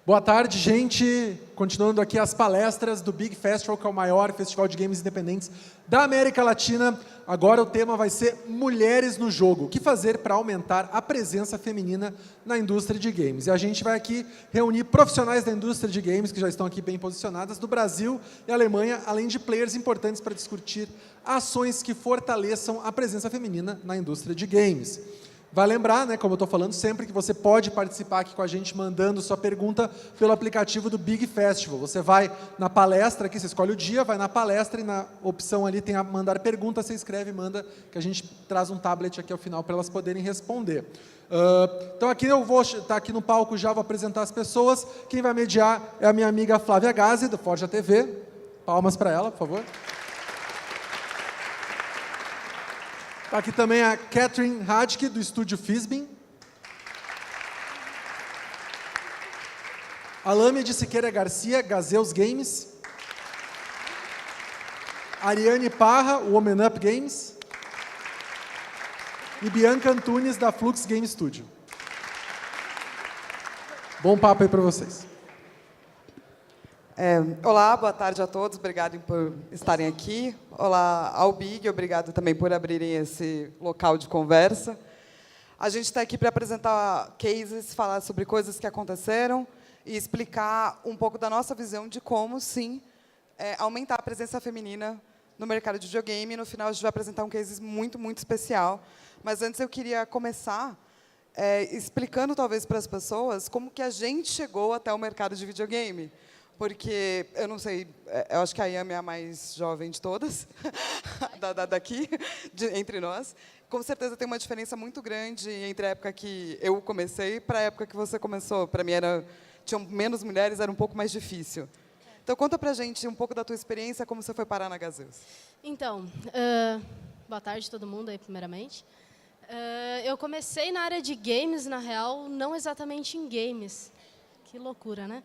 Boa tarde, gente. Continuando aqui as palestras do Big Festival, que é o maior festival de games independentes da América Latina. Agora o tema vai ser Mulheres no Jogo. O que fazer para aumentar a presença feminina na indústria de games? E a gente vai aqui reunir profissionais da indústria de games, que já estão aqui bem posicionadas, do Brasil e Alemanha, além de players importantes para discutir ações que fortaleçam a presença feminina na indústria de games. Vai lembrar, né, como eu estou falando sempre, que você pode participar aqui com a gente mandando sua pergunta pelo aplicativo do Big Festival. Você vai na palestra aqui, você escolhe o dia, vai na palestra e na opção ali tem a mandar pergunta, você escreve e manda, que a gente traz um tablet aqui ao final para elas poderem responder. Então aqui eu vou estar aqui no palco já, vou apresentar as pessoas. Quem vai mediar é a minha amiga Flávia Gazi, do Forja TV. Palmas para ela, por favor. Está aqui também a Catherine Hadke, do estúdio Fizbin. Alame de Siqueira Garcia, Gazeus Games. Ariane Parra, Woman Up Games. E Bianca Antunes, da Flux Game Studio. Bom papo aí para vocês. Olá, boa tarde a todos, obrigado por estarem aqui. Olá ao Big, obrigado também por abrirem esse local de conversa. A gente está aqui para apresentar cases, falar sobre coisas que aconteceram e explicar um pouco da nossa visão de como, sim, aumentar a presença feminina no mercado de videogame. No final, a gente vai apresentar um case muito, muito especial. Mas antes eu queria começar explicando, talvez, para as pessoas como que a gente chegou até o mercado de videogame. Porque, eu não sei, eu acho que a Yami é a mais jovem de todas, daqui, entre nós. Com certeza tem uma diferença muito grande entre a época que eu comecei para a época que você começou. Para mim, tinham menos mulheres, era um pouco mais difícil. Então, conta para a gente um pouco da tua experiência, como você foi parar na Gazeus. Então, boa tarde a todo mundo aí, primeiramente. Eu comecei na área de games, na real, não exatamente em games. Que loucura, né?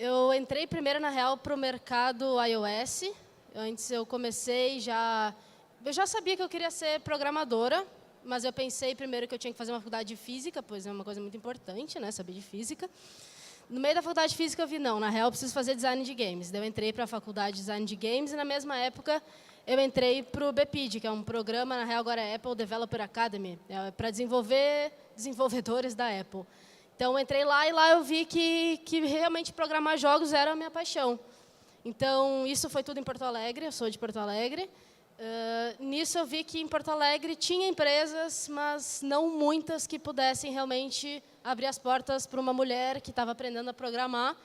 Eu entrei primeiro, na real, para o mercado iOS. Antes eu comecei eu já sabia que eu queria ser programadora, mas eu pensei primeiro que eu tinha que fazer uma faculdade de física, pois é uma coisa muito importante, né, saber de física. No meio da faculdade de física eu vi, não, na real eu preciso fazer design de games. Daí eu entrei para a faculdade de design de games e na mesma época eu entrei para o BPID, que é um programa, na real agora é Apple Developer Academy, para desenvolver desenvolvedores da Apple. Então, eu entrei lá e lá eu vi que realmente programar jogos era a minha paixão. Então, isso foi tudo em Porto Alegre, eu sou de Porto Alegre. Nisso eu vi que em Porto Alegre tinha empresas, mas não muitas que pudessem realmente abrir as portas para uma mulher que estava aprendendo a programar,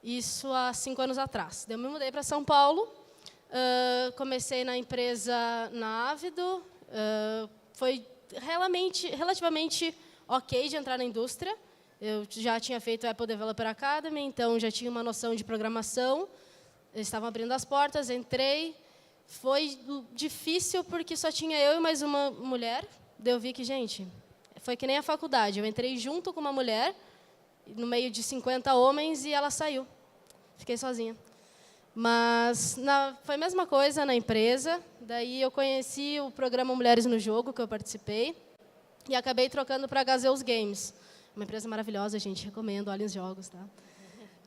isso há 5 anos atrás. Eu me mudei para São Paulo, comecei na empresa na Ávido, foi relativamente ok de entrar na indústria. Eu já tinha feito a Apple Developer Academy, então já tinha uma noção de programação. Eles estavam abrindo as portas, entrei. Foi difícil porque só tinha eu e mais uma mulher. Daí eu vi que, gente, foi que nem a faculdade. Eu entrei junto com uma mulher, no meio de 50 homens, e ela saiu. Fiquei sozinha. Mas foi a mesma coisa na empresa. Daí eu conheci o programa Mulheres no Jogo, que eu participei, e acabei trocando para a Gazeus Games. Uma empresa maravilhosa, gente, recomendo, olhem os jogos, tá?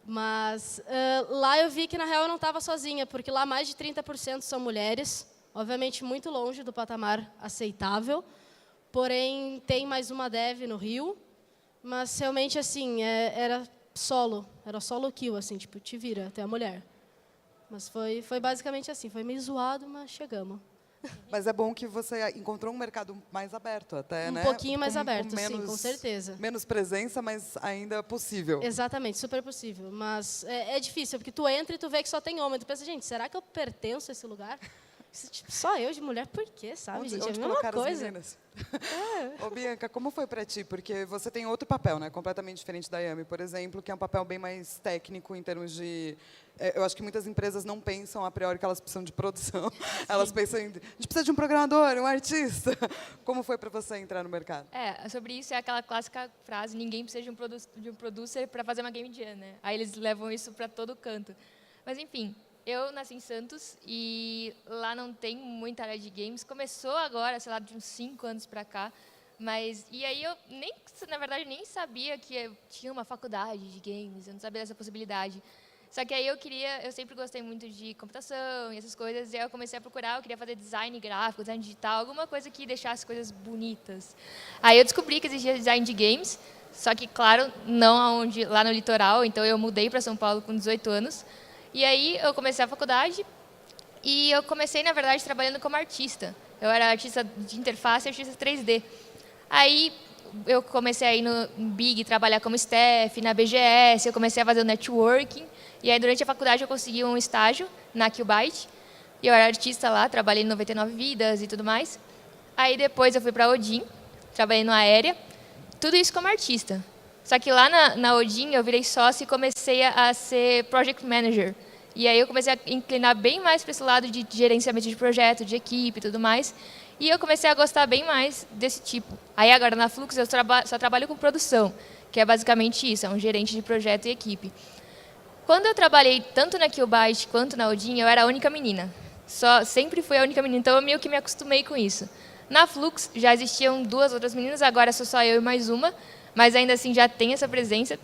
Mas lá eu vi que, na real, eu não estava sozinha, porque lá mais de 30% são mulheres, obviamente muito longe do patamar aceitável, porém tem mais uma dev no Rio, mas realmente, assim, era solo kill, assim, tipo, te vira, até a mulher. Mas foi basicamente assim, foi meio zoado, mas chegamos. Mas é bom que você encontrou um mercado mais aberto até, né? Um pouquinho mais aberto, menos, sim, com certeza. Menos presença, mas ainda possível. Exatamente, super possível. Mas é difícil, porque tu entra e tu vê que só tem homem. Tu pensa, gente, será que eu pertenço a esse lugar? Tipo, só eu de mulher, por quê, sabe, gente? É a mesma coisa. Ô, Bianca, como foi para ti? Porque você tem outro papel, né? Completamente diferente da Yami, por exemplo, que é um papel bem mais técnico em termos de... Eu acho que muitas empresas não pensam a priori que elas precisam de produção. Elas pensam em... A gente precisa de um programador, um artista. Como foi para você entrar no mercado? Sobre isso é aquela clássica frase, ninguém precisa de um producer para fazer uma game jam, né? Aí eles levam isso para todo canto. Mas, enfim, eu nasci em Santos e lá não tem muita área de games. Começou agora, sei lá, de uns 5 anos para cá, E aí eu nem, na verdade, nem sabia que eu tinha uma faculdade de games, eu não sabia dessa possibilidade. Só que aí eu sempre gostei muito de computação e essas coisas, e aí eu comecei a procurar, eu queria fazer design gráfico, design digital, alguma coisa que deixasse coisas bonitas. Aí eu descobri que existia design de games, só que, claro, não lá no litoral, então eu mudei para São Paulo com 18 anos. E aí eu comecei a faculdade e eu comecei, na verdade, trabalhando como artista. Eu era artista de interface e artista 3D. Aí eu comecei a ir no Big, trabalhar como staff, na BGS, eu comecei a fazer o networking. E aí, durante a faculdade, eu consegui um estágio na Qbyte. E eu era artista lá, trabalhei em 99 Vidas e tudo mais. Aí, depois, eu fui para a Odin, trabalhei no Aérea. Tudo isso como artista. Só que lá na Odin, eu virei sócia e comecei a ser project manager. E aí, eu comecei a inclinar bem mais para esse lado de gerenciamento de projeto, de equipe e tudo mais. E eu comecei a gostar bem mais desse tipo. Aí, agora, na Flux, eu só trabalho com produção, que é basicamente isso, é um gerente de projeto e equipe. Quando eu trabalhei tanto na Qbyte quanto na Odin, eu era a única menina. Sempre fui a única menina, então eu meio que me acostumei com isso. Na Flux já existiam 2 outras meninas, agora sou só eu e mais uma, mas ainda assim já tem essa presença.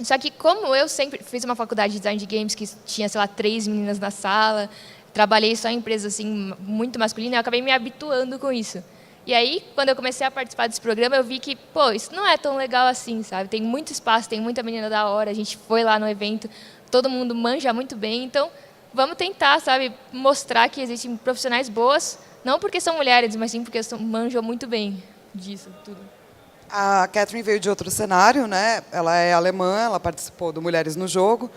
Só que como eu sempre fiz uma faculdade de design de games que tinha, sei lá, 3 meninas na sala, trabalhei só em empresas assim, muito masculinas, eu acabei me habituando com isso. E aí, quando eu comecei a participar desse programa, eu vi que, pô, isso não é tão legal assim, sabe? Tem muito espaço, tem muita menina da hora, a gente foi lá no evento, todo mundo manja muito bem, então vamos tentar, sabe, mostrar que existem profissionais boas, não porque são mulheres, mas sim porque manjam muito bem disso tudo. A Catherine veio de outro cenário, né? Ela é alemã, ela participou do Mulheres no Jogo.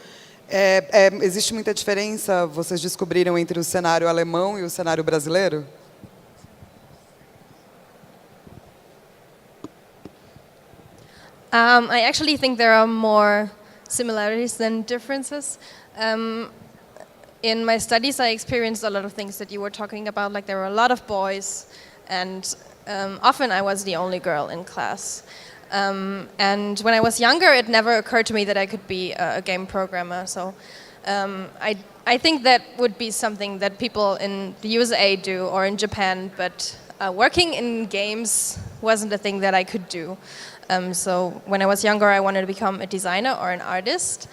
Existe muita diferença, vocês descobriram, entre o cenário alemão e o cenário brasileiro? I actually think there are more similarities than differences. In my studies, I experienced a lot of things that you were talking about, like there were a lot of boys, and often I was the only girl in class. And when I was younger, it never occurred to me that I could be a game programmer. So I think that would be something that people in the USA do or in Japan, but working in games wasn't a thing that I could do. So when I was younger, I wanted to become a designer or an artist.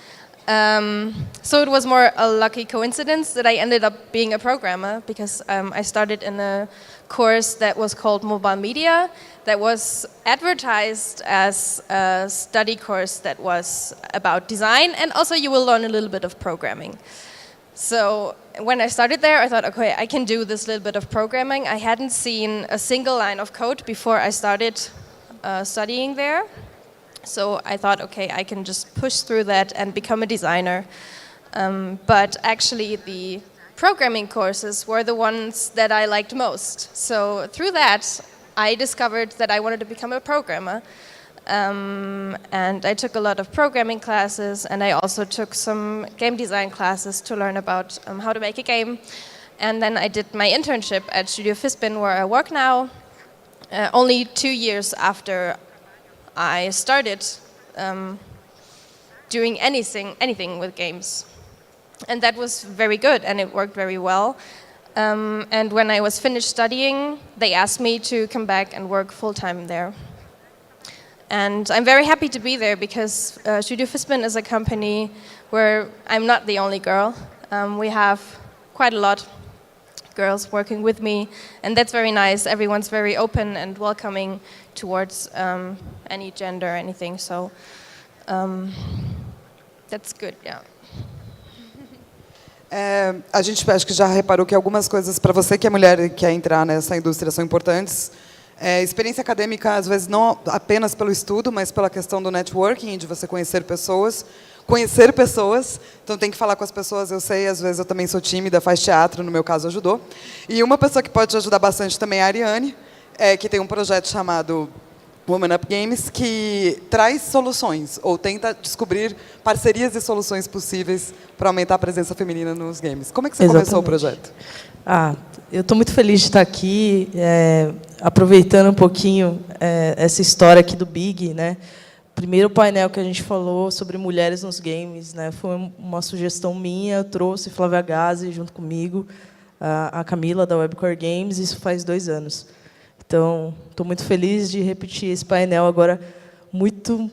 So it was more a lucky coincidence that I ended up being a programmer, because I started in a course that was called Mobile Media, that was advertised as a study course that was about design, and also you will learn a little bit of programming. So when I started there, I thought, okay, I can do this little bit of programming. I hadn't seen a single line of code before I started studying there. So I thought, okay, I can just push through that and become a designer. But actually, the programming courses were the ones that I liked most. So through that, I discovered that I wanted to become a programmer. And I took a lot of programming classes, and I also took some game design classes to learn about how to make a game. And then I did my internship at Studio Fispin, where I work now, only 2 years after I started doing anything with games. And that was very good, and it worked very well. And when I was finished studying, they asked me to come back and work full-time there. And I'm very happy to be there, because Studio Fispin is a company where I'm not the only girl. We have quite a lot of girls working with me, and that's very nice. Everyone's very open and welcoming towards any gender or anything, so that's good, yeah. A gente acho que já reparou que algumas coisas, para você que é mulher e quer entrar nessa indústria, são importantes. Experiência acadêmica, às vezes, não apenas pelo estudo, mas pela questão do networking, de você conhecer pessoas. Então tem que falar com as pessoas. Eu sei, às vezes eu também sou tímida, faz teatro, no meu caso ajudou. E uma pessoa que pode te ajudar bastante também é a Ariane, que tem um projeto chamado Woman Up Games, que traz soluções, ou tenta descobrir parcerias e soluções possíveis para aumentar a presença feminina nos games. Como é que você começou o projeto? Eu estou muito feliz de estar aqui, aproveitando um pouquinho essa história aqui do Big, né? Primeiro painel que a gente falou sobre mulheres nos games, né? Foi uma sugestão minha, eu trouxe Flávia Gazi junto comigo, a Camila da Webcore Games, isso faz 2 anos. Então, estou muito feliz de repetir esse painel agora muito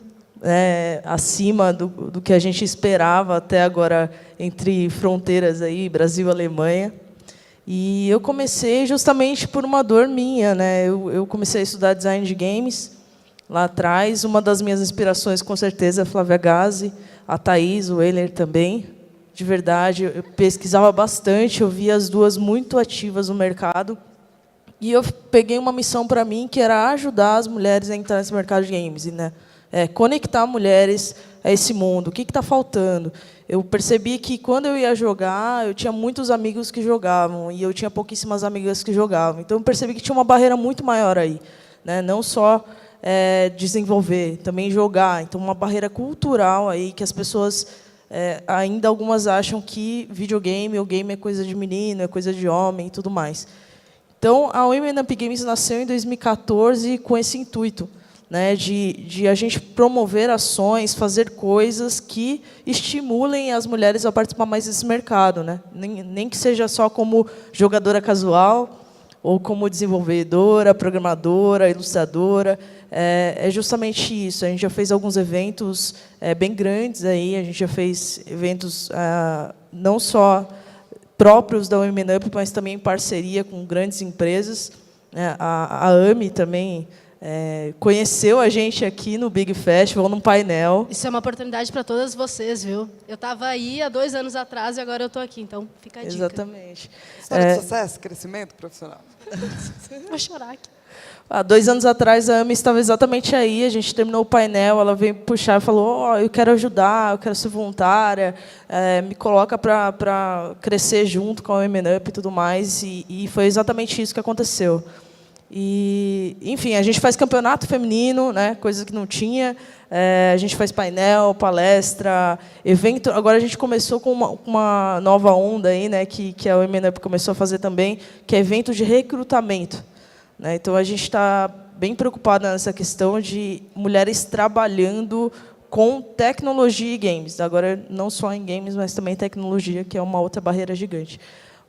acima do que a gente esperava até agora entre fronteiras aí, Brasil e Alemanha. E eu comecei justamente por uma dor minha, né? Eu comecei a estudar design de games lá atrás. Uma das minhas inspirações, com certeza, é a Flávia Gazi, a Thaís, o Euler também. De verdade, eu pesquisava bastante, eu via as duas muito ativas no mercado. E eu peguei uma missão para mim, que era ajudar as mulheres a entrar nesse mercado de games, né? Conectar mulheres a esse mundo. O que está faltando? Eu percebi que, quando eu ia jogar, eu tinha muitos amigos que jogavam, e eu tinha pouquíssimas amigas que jogavam. Então, eu percebi que tinha uma barreira muito maior aí, né? Não só desenvolver, também jogar. Então, uma barreira cultural aí, que as pessoas, ainda algumas acham que videogame ou game é coisa de menino, é coisa de homem e tudo mais. Então, a Women Up Games nasceu em 2014 com esse intuito, né, de a gente promover ações, fazer coisas que estimulem as mulheres a participar mais desse mercado, né? Nem que seja só como jogadora casual, ou como desenvolvedora, programadora, ilustradora. É justamente isso. A gente já fez alguns eventos bem grandes, aí. A gente já fez eventos não só próprios da Women Up, mas também em parceria com grandes empresas. A AMI também conheceu a gente aqui no Big Festival, num painel. Isso é uma oportunidade para todas vocês, viu? Eu estava aí há 2 anos atrás e agora eu estou aqui, então fica a dica. Exatamente. História de sucesso, crescimento profissional. Vou chorar aqui. Há 2 anos atrás, a AMI estava exatamente aí, a gente terminou o painel, ela veio puxar e falou: eu quero ajudar, eu quero ser voluntária, me coloca para crescer junto com a Women Up e tudo mais, e foi exatamente isso que aconteceu. E, enfim, a gente faz campeonato feminino, né, coisa que não tinha, a gente faz painel, palestra, evento. Agora a gente começou com uma nova onda aí, né, que a Women Up começou a fazer também, que é evento de recrutamento. Então, a gente está bem preocupada nessa questão de mulheres trabalhando com tecnologia e games. Agora, não só em games, mas também tecnologia, que é uma outra barreira gigante.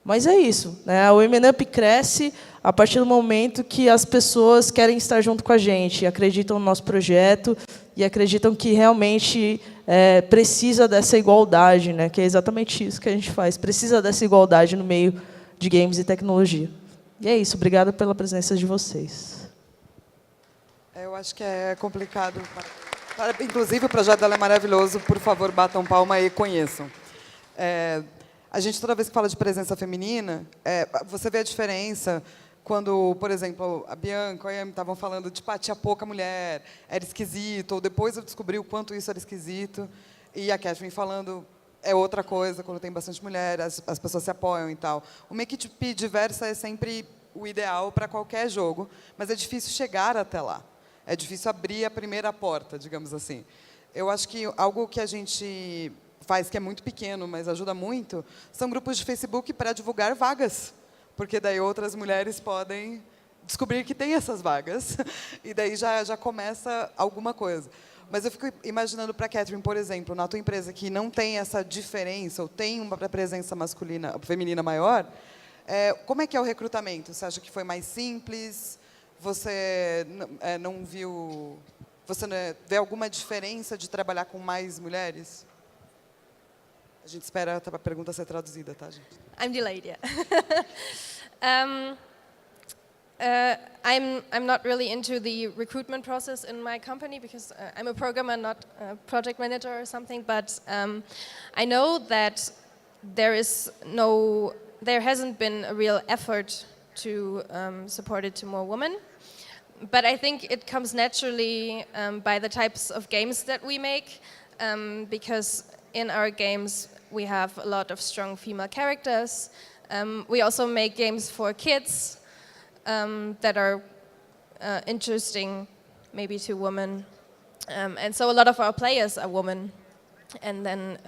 Mas é isso, né? A Women Up cresce a partir do momento que as pessoas querem estar junto com a gente, acreditam no nosso projeto e acreditam que realmente precisa dessa igualdade, né? Que é exatamente isso que a gente faz. Precisa dessa igualdade no meio de games e tecnologia. E é isso, obrigada pela presença de vocês. Eu acho que é complicado. Inclusive, o projeto dela é maravilhoso. Por favor, batam palma e conheçam. A gente, toda vez que fala de presença feminina, você vê a diferença quando, por exemplo, a Bianca e a Amy estavam falando de tinha pouca mulher, era esquisito, ou depois eu descobri o quanto isso era esquisito, e a Catherine falando é outra coisa, quando tem bastante mulher, as pessoas se apoiam e tal. Uma equipe diversa é sempre o ideal para qualquer jogo, mas é difícil chegar até lá. É difícil abrir a primeira porta, digamos assim. Eu acho que algo que a gente faz, que é muito pequeno, mas ajuda muito, são grupos de Facebook para divulgar vagas, porque daí outras mulheres podem descobrir que tem essas vagas, e daí já começa alguma coisa. Mas eu fico imaginando para a Catherine, por exemplo, na tua empresa que não tem essa diferença, ou tem uma presença feminina maior, como é que é o recrutamento? Você acha que foi mais simples? Você não viu... Você vê alguma diferença de trabalhar com mais mulheres? A gente espera a pergunta ser traduzida, tá, gente? I'm delayed, yeah. I'm not really into the recruitment process in my company because I'm a programmer, not a project manager or something. But I know that there hasn't been a real effort to support it to more women. But I think it comes naturally by the types of games that we make, because in our games we have a lot of strong female characters. We also make games for kids that are interesting, maybe to women. And so a lot of our players are women. And then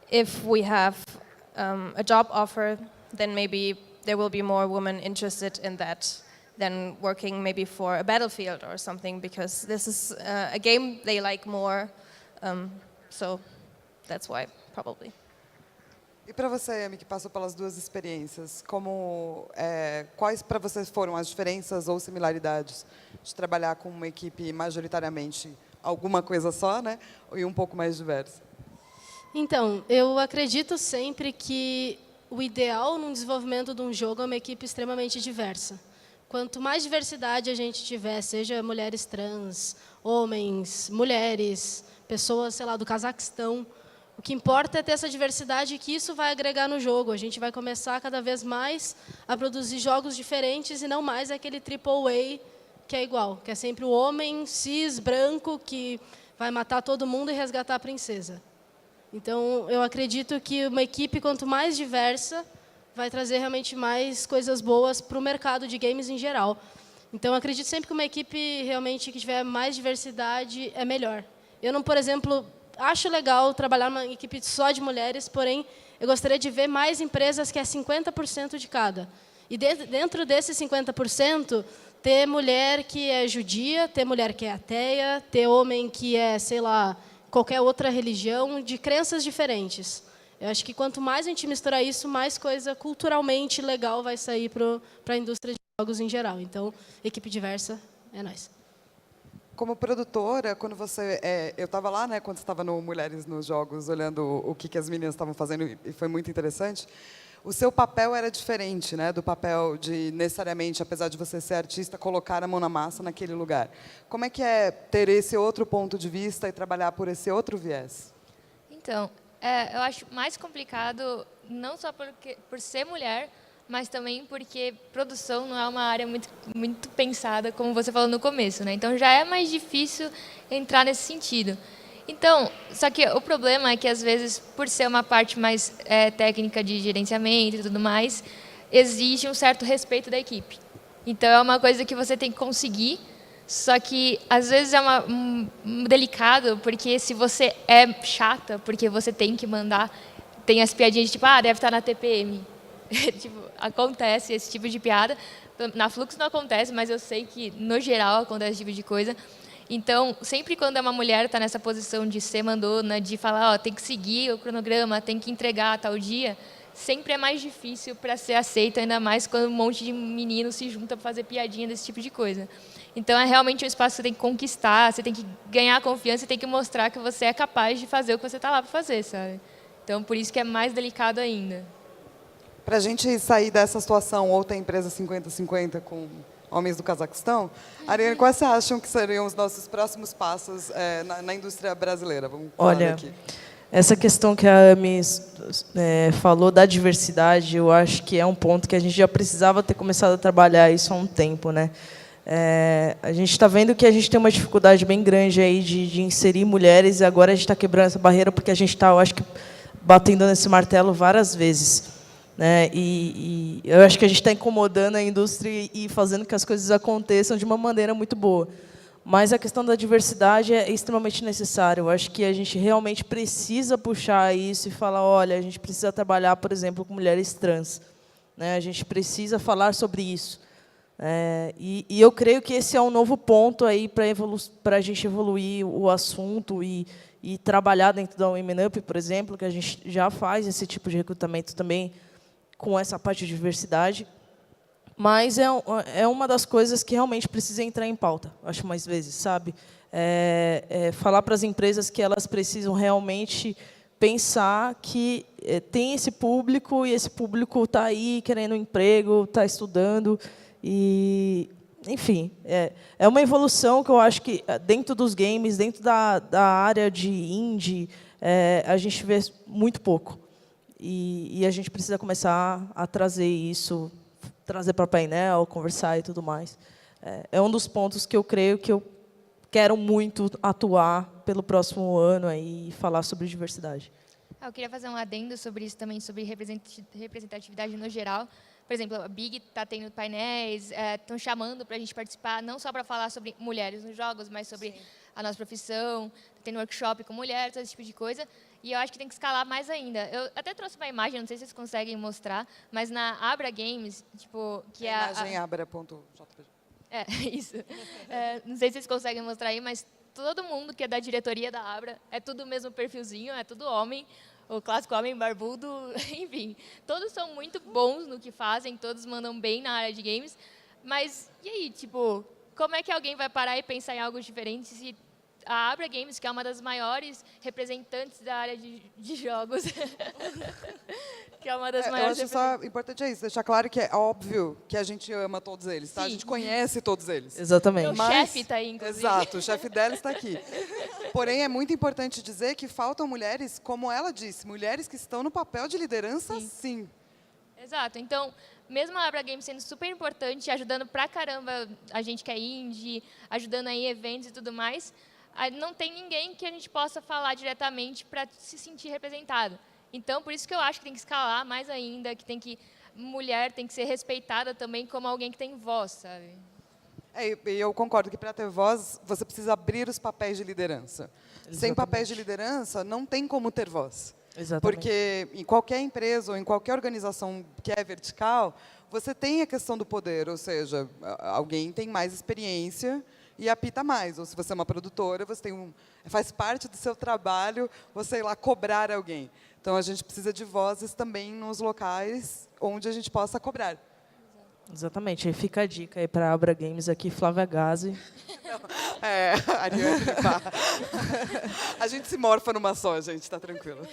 if we have a job offer, then maybe there will be more women interested in that than working maybe for a Battlefield or something, because this is a game they like more. So that's why, probably. E para você, Amy, que passou pelas duas experiências, quais para vocês foram as diferenças ou similaridades de trabalhar com uma equipe majoritariamente alguma coisa só, né, e um pouco mais diversa? Então, eu acredito sempre que o ideal no desenvolvimento de um jogo é uma equipe extremamente diversa. Quanto mais diversidade a gente tiver, seja mulheres trans, homens, mulheres, pessoas, sei lá, do Cazaquistão, o que importa é ter essa diversidade e que isso vai agregar no jogo. A gente vai começar cada vez mais a produzir jogos diferentes e não mais aquele AAA que é igual, que é sempre o homem cis, branco, que vai matar todo mundo e resgatar a princesa. Então, eu acredito que uma equipe, quanto mais diversa, vai trazer realmente mais coisas boas para o mercado de games em geral. Então, eu acredito sempre que uma equipe realmente que tiver mais diversidade é melhor. Eu não, por exemplo, acho legal trabalhar numa equipe só de mulheres, porém, eu gostaria de ver mais empresas que é 50% de cada. E dentro desses 50%, ter mulher que é judia, ter mulher que é ateia, ter homem que é, sei lá, qualquer outra religião, de crenças diferentes. Eu acho que quanto mais a gente misturar isso, mais coisa culturalmente legal vai sair para a indústria de jogos em geral. Então, equipe diversa é nóis. Como produtora, quando eu estava lá, né, quando você estava no Mulheres nos Jogos, olhando o que as meninas estavam fazendo, e foi muito interessante. O seu papel era diferente, né, do papel de, necessariamente, apesar de você ser artista, colocar a mão na massa naquele lugar. Como é que é ter esse outro ponto de vista e trabalhar por esse outro viés? Então, eu acho mais complicado, não só por ser mulher, mas também porque produção não é uma área muito pensada, como você falou no começo, né? Então, já é mais difícil entrar nesse sentido. Então, só que o problema é que, às vezes, por ser uma parte mais técnica de gerenciamento e tudo mais, exige um certo respeito da equipe. Então, é uma coisa que você tem que conseguir, só que, às vezes, é delicado, porque se você é chata, porque você tem que mandar, tem as piadinhas de tipo, deve estar na TPM. Tipo, acontece esse tipo de piada. Na Flux não acontece, mas eu sei que, no geral, acontece esse tipo de coisa. Então, sempre quando uma mulher está nessa posição de ser mandona, de falar, tem que seguir o cronograma, tem que entregar a tal dia, sempre é mais difícil para ser aceito, ainda mais quando um monte de meninos se junta para fazer piadinha desse tipo de coisa. Então, é realmente um espaço que você tem que conquistar, você tem que ganhar confiança e tem que mostrar que você é capaz de fazer o que você está lá para fazer, sabe? Então, por isso que é mais delicado ainda. Para a gente sair dessa situação, ou ter empresa 50-50 com homens do Cazaquistão, Ariane, quais você acham que seriam os nossos próximos passos na indústria brasileira? Vamos falar aqui. Essa questão que a Amy falou da diversidade, eu acho que é um ponto que a gente já precisava ter começado a trabalhar isso há um tempo, né? A gente está vendo que a gente tem uma dificuldade bem grande aí de inserir mulheres, e agora a gente está quebrando essa barreira porque a gente está, eu acho que, batendo nesse martelo várias vezes. Né? E eu acho que a gente está incomodando a indústria e fazendo que as coisas aconteçam de uma maneira muito boa. Mas a questão da diversidade é extremamente necessária. Eu acho que a gente realmente precisa puxar isso e falar, olha, a gente precisa trabalhar, por exemplo, com mulheres trans. Né? A gente precisa falar sobre isso. E eu creio que esse é um novo ponto aí para a gente evoluir o assunto e trabalhar dentro da Women Up, por exemplo, que a gente já faz esse tipo de recrutamento também, com essa parte de diversidade, mas é uma das coisas que realmente precisa entrar em pauta, acho, mais vezes, sabe? Falar para as empresas que elas precisam realmente pensar que tem esse público, e esse público está aí querendo um emprego, está estudando, e, enfim, é uma evolução que eu acho que, dentro dos games, dentro da área de indie, a gente vê muito pouco. E a gente precisa começar a trazer isso, trazer para o painel, conversar e tudo mais. É um dos pontos que eu creio que eu quero muito atuar pelo próximo ano aí, e falar sobre diversidade. Eu queria fazer um adendo sobre isso também, sobre representatividade no geral. Por exemplo, a Big está tendo painéis, estão chamando para a gente participar, não só para falar sobre mulheres nos jogos, mas sobre a nossa profissão, tem workshop com mulheres, todo esse tipo de coisa. E eu acho que tem que escalar mais ainda. Eu até trouxe uma imagem, não sei se vocês conseguem mostrar, mas na Abra Games, tipo, que a imagem abra.jpg. Isso. Não sei se vocês conseguem mostrar aí, mas todo mundo que é da diretoria da Abra é tudo o mesmo perfilzinho, é tudo homem, o clássico homem barbudo, enfim. Todos são muito bons no que fazem, todos mandam bem na área de games. Mas, e aí, tipo, como é que alguém vai parar e pensar em algo diferente se a Abra Games, que é uma das maiores representantes da área de jogos, que é uma das Eu maiores acho só importante é isso, deixar claro que é óbvio que a gente ama todos eles, tá? A Sim. gente conhece todos eles. Exatamente. Meu chefe está aí, inclusive. Exato, o chefe dela está aqui. Porém, é muito importante dizer que faltam mulheres, como ela disse, mulheres que estão no papel de liderança, sim. Exato. Então, mesmo a Abra Games sendo super importante, ajudando pra caramba a gente que é indie, ajudando aí em eventos e tudo mais, não tem ninguém que a gente possa falar diretamente para se sentir representado. Então, por isso que eu acho que tem que escalar mais ainda, que mulher tem que ser respeitada também como alguém que tem voz, sabe? E eu concordo que para ter voz, você precisa abrir os papéis de liderança. Sem Exatamente. papéis de liderança, não tem como ter voz. Exatamente. Porque em qualquer empresa ou em qualquer organização que é vertical, você tem a questão do poder, ou seja, alguém tem mais experiência e apita mais. Ou se você é uma produtora, você tem faz parte do seu trabalho você ir lá cobrar alguém. Então, a gente precisa de vozes também nos locais onde a gente possa cobrar. Exatamente. Aí fica a dica aí para a Abra Games aqui, Flávia Gazi. Ariane Pá. A gente se morfa numa só, gente, está tranquilo.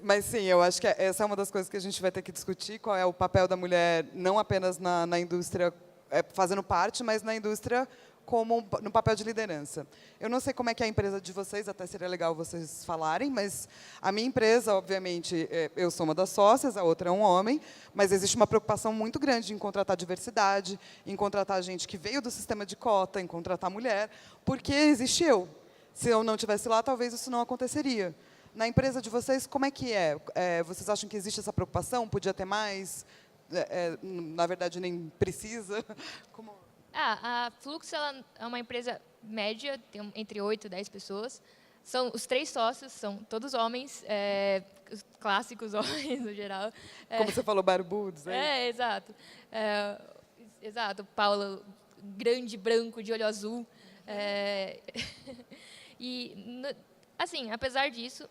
Mas sim, eu acho que essa é uma das coisas que a gente vai ter que discutir, qual é o papel da mulher, não apenas na indústria, fazendo parte, mas na indústria como no papel de liderança. Eu não sei como é que é a empresa de vocês, até seria legal vocês falarem, mas a minha empresa, obviamente, eu sou uma das sócias, a outra é um homem, mas existe uma preocupação muito grande em contratar diversidade, em contratar gente que veio do sistema de cota, em contratar mulher, porque existe eu. Se eu não estivesse lá, talvez isso não aconteceria. Na empresa de vocês, como é que é? Vocês acham que existe essa preocupação? Podia ter mais? Na verdade, nem precisa? Como... A Flux ela é uma empresa média, tem entre 8 e 10 pessoas. Os 3 sócios são todos homens, os clássicos homens, no geral. Como você falou, barbudos. Exato. Exato. Paulo, grande, branco, de olho azul. Assim, apesar disso,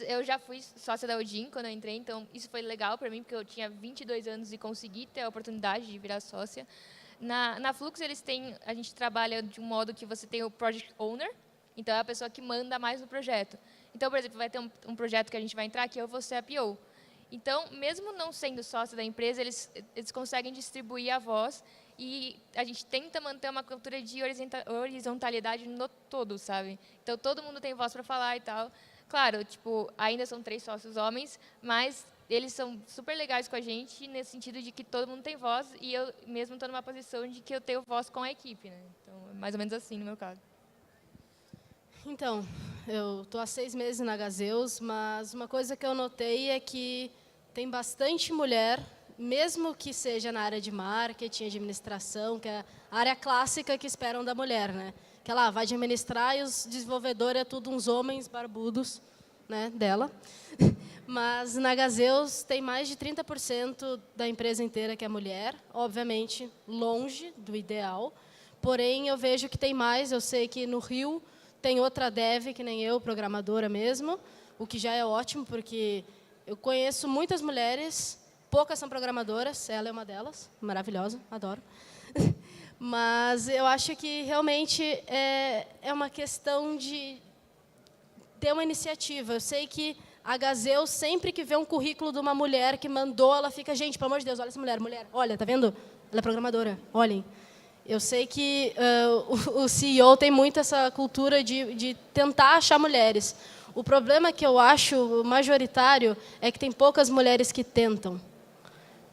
eu já fui sócia da Odin quando eu entrei, então isso foi legal para mim, porque eu tinha 22 anos e consegui ter a oportunidade de virar sócia. Na Flux, a gente trabalha de um modo que você tem o Project Owner, então é a pessoa que manda mais no projeto. Então, por exemplo, vai ter um projeto que a gente vai entrar, que eu vou ser a PO. Então, mesmo não sendo sócio da empresa, eles conseguem distribuir a voz e a gente tenta manter uma cultura de horizontalidade no todo, sabe? Então, todo mundo tem voz para falar e tal. Claro, tipo, ainda são 3 sócios homens, mas eles são super legais com a gente, nesse sentido de que todo mundo tem voz, e eu mesmo estou numa posição de que eu tenho voz com a equipe, né? Então, é mais ou menos assim no meu caso. Então, eu estou há 6 meses na Gazeus, mas uma coisa que eu notei é que tem bastante mulher, mesmo que seja na área de marketing, administração, que é a área clássica que esperam da mulher, né? Que ela vai administrar e os desenvolvedores é tudo uns homens barbudos, né, dela. Mas na Gazeus tem mais de 30% da empresa inteira que é mulher, obviamente longe do ideal, porém eu vejo que tem mais, eu sei que no Rio tem outra dev, que nem eu, programadora mesmo, o que já é ótimo, porque eu conheço muitas mulheres, poucas são programadoras, ela é uma delas, maravilhosa, adoro. Mas eu acho que realmente é uma questão de ter uma iniciativa. Eu sei que a Gazeus, sempre que vê um currículo de uma mulher que mandou, ela fica, gente, pelo amor de Deus, olha essa mulher, olha, tá vendo? Ela é programadora, olhem. Eu sei que o CEO tem muito essa cultura de tentar achar mulheres. O problema que eu acho majoritário é que tem poucas mulheres que tentam.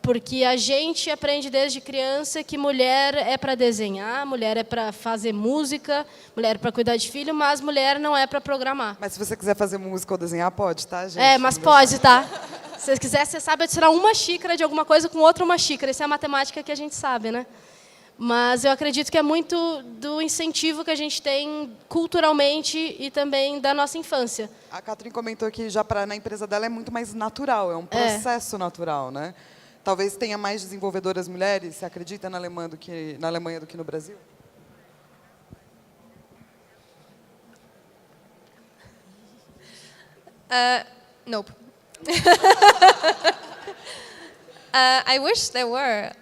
Porque a gente aprende desde criança que mulher é para desenhar, mulher é para fazer música, mulher é para cuidar de filho, mas mulher não é para programar. Mas se você quiser fazer música ou desenhar, pode, tá, gente? Mas pode, tá? Se você quiser, você sabe tirar uma xícara de alguma coisa com outra uma xícara. Isso é a matemática que a gente sabe, né? Mas eu acredito que é muito do incentivo que a gente tem culturalmente e também da nossa infância. A Catherine comentou que já na empresa dela é muito mais natural, é um processo natural, né? Talvez tenha mais desenvolvedoras mulheres, você acredita na Alemanha do que no Brasil? Nope. I wish there were.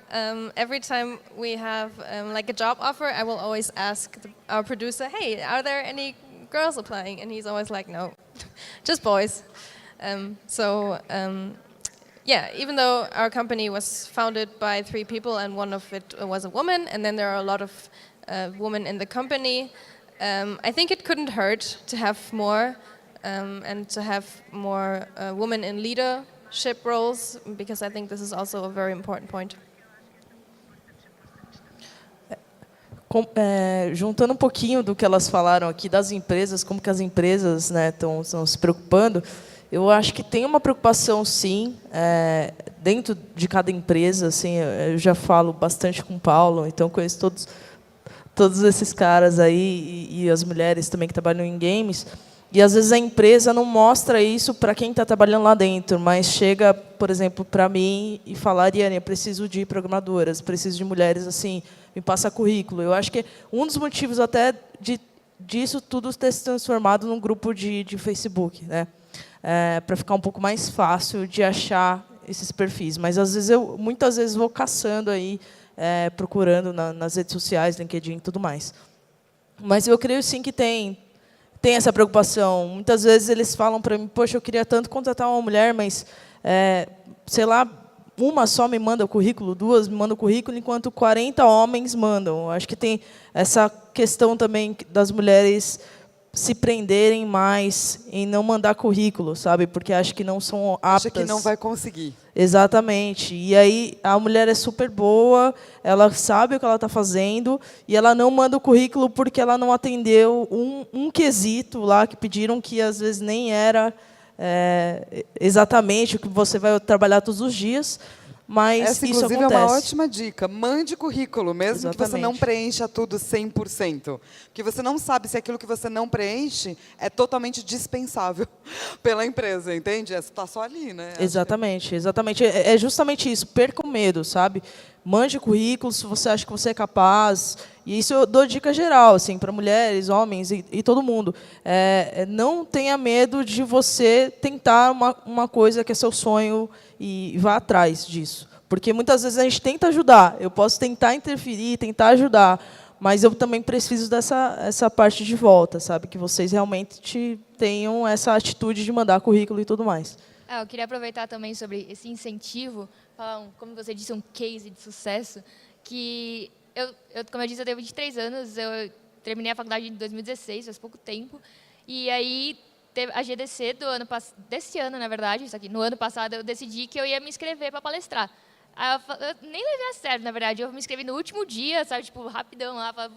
Every time we have like a job offer, I will always ask our producer, "Hey, are there any girls applying?" And he's always like, "No, just boys." Yeah, even though our company was founded by 3 people and one of it was a woman, and then there are a lot of women in the company, I think it couldn't hurt to have more and to have more women in leadership roles, because I think this is also a very important point. Juntando um pouquinho do que elas falaram aqui das empresas, como que as empresas, né, estão se preocupando, eu acho que tem uma preocupação, sim, dentro de cada empresa. Assim, eu já falo bastante com o Paulo, então conheço todos esses caras aí e as mulheres também que trabalham em games. E às vezes a empresa não mostra isso para quem está trabalhando lá dentro, mas chega, por exemplo, para mim e fala: Ariane, eu preciso de programadoras, preciso de mulheres, assim, me passa currículo. Eu acho que um dos motivos até disso tudo ter se transformado num grupo de Facebook, né? Para ficar um pouco mais fácil de achar esses perfis. Mas às vezes muitas vezes vou caçando aí, procurando nas redes sociais, LinkedIn e tudo mais. Mas eu creio sim que tem essa preocupação. Muitas vezes eles falam para mim: poxa, eu queria tanto contratar uma mulher, mas sei lá, uma só me manda o currículo, 2 me mandam o currículo, enquanto 40 homens mandam. Eu acho que tem essa questão também das mulheres se prenderem mais em não mandar currículo, sabe? Porque acho que não são aptas. Acha que não vai conseguir. Exatamente. E aí a mulher é super boa, ela sabe o que ela está fazendo, e ela não manda o currículo porque ela não atendeu um quesito lá que pediram, que às vezes nem era exatamente o que você vai trabalhar todos os dias. Mas essa, isso inclusive, acontece. é uma ótima dica. Mande currículo, mesmo que você não Exatamente. preencha tudo 100%. Porque você não sabe se aquilo que você não preenche é totalmente dispensável pela empresa, entende? Você está só ali, né? Exatamente, exatamente. É justamente isso, perca o medo, sabe? Mande currículo se você acha que você é capaz. E isso eu dou dica geral, assim, para mulheres, homens e todo mundo. Não tenha medo de você tentar uma coisa que é seu sonho e vá atrás disso. Porque muitas vezes a gente tenta ajudar. Eu posso tentar interferir, tentar ajudar, mas eu também preciso essa parte de volta, sabe? Que vocês realmente tenham essa atitude de mandar currículo e tudo mais. Eu queria aproveitar também sobre esse incentivo, falar, como você disse, um case de sucesso, que como eu disse, eu tenho 23 anos, eu terminei a faculdade em 2016, faz pouco tempo, e aí teve a GDC desse ano, na verdade, isso aqui, no ano passado, eu decidi que eu ia me inscrever para palestrar. Aí eu nem levei a sério, na verdade, eu me inscrevi no último dia, sabe, tipo, rapidão lá, falei,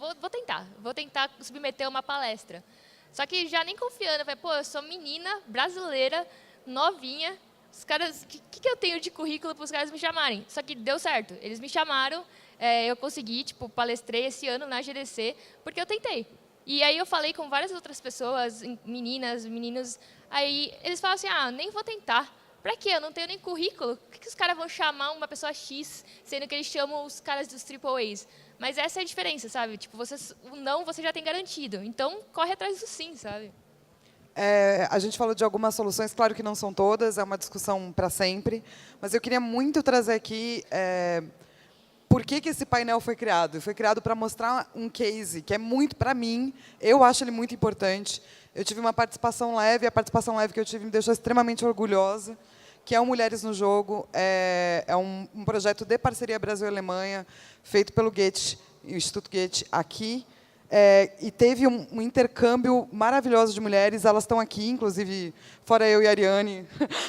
vou tentar submeter uma palestra. Só que já nem confiando, eu falei, pô, eu sou menina brasileira, novinha, os caras, que eu tenho de currículo para os caras me chamarem? Só que deu certo, eles me chamaram, eu consegui, tipo, palestrei esse ano na GDC, porque eu tentei. E aí eu falei com várias outras pessoas, meninas, meninos, aí eles falam assim, nem vou tentar. Pra quê? Eu não tenho nem currículo. Por que os caras vão chamar uma pessoa X, sendo que eles chamam os caras dos AAAs? Mas essa é a diferença, sabe? Tipo, o não você já tem garantido. Então, corre atrás do sim, sabe? A gente falou de algumas soluções, claro que não são todas, é uma discussão para sempre, mas eu queria muito trazer aqui por que esse painel foi criado. Foi criado para mostrar um case que é muito, para mim, eu acho ele muito importante. Eu tive uma participação leve, a participação leve que eu tive me deixou extremamente orgulhosa, que é o Mulheres no Jogo. É um projeto de parceria Brasil-Alemanha, feito pelo Goethe, o Instituto Goethe, aqui. E teve um intercâmbio maravilhoso de mulheres. Elas estão aqui, inclusive, fora eu e a Ariane,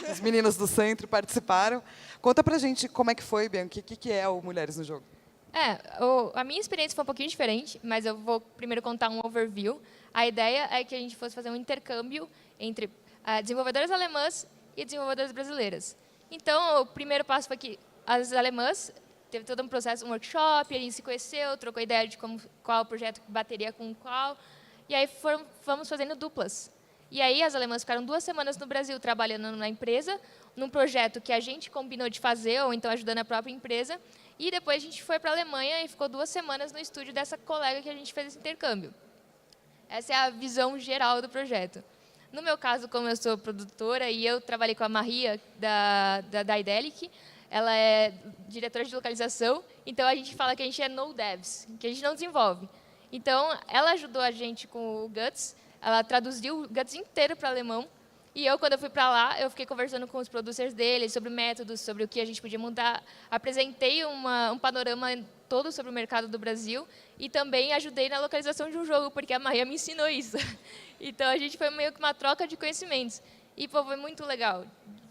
as meninas do centro participaram. Conta pra gente como é que foi, Bianca, o que é o Mulheres no Jogo. A minha experiência foi um pouquinho diferente, mas eu vou primeiro contar um overview. A ideia é que a gente fosse fazer um intercâmbio entre desenvolvedoras alemãs e desenvolvedoras brasileiras. Então, o primeiro passo foi que as alemãs teve todo um processo, um workshop, a gente se conheceu, trocou ideia de qual projeto bateria com qual, e aí fomos fazendo duplas. E aí as alemãs ficaram 2 semanas no Brasil trabalhando na empresa, num projeto que a gente combinou de fazer, ou então ajudando a própria empresa, e depois a gente foi para a Alemanha e ficou 2 semanas no estúdio dessa colega que a gente fez esse intercâmbio. Essa é a visão geral do projeto. No meu caso, como eu sou produtora e eu trabalhei com a Maria, da Idelic, ela é diretora de localização, então a gente fala que a gente é no devs, que a gente não desenvolve. Então, ela ajudou a gente com o Guts, ela traduziu o Guts inteiro para alemão, e eu, quando eu fui para lá, eu fiquei conversando com os producers dele sobre métodos, sobre o que a gente podia mudar. Apresentei um panorama todo sobre o mercado do Brasil e também ajudei na localização de um jogo, porque a Maria me ensinou isso. Então, a gente foi meio que uma troca de conhecimentos. E, pô, foi muito legal.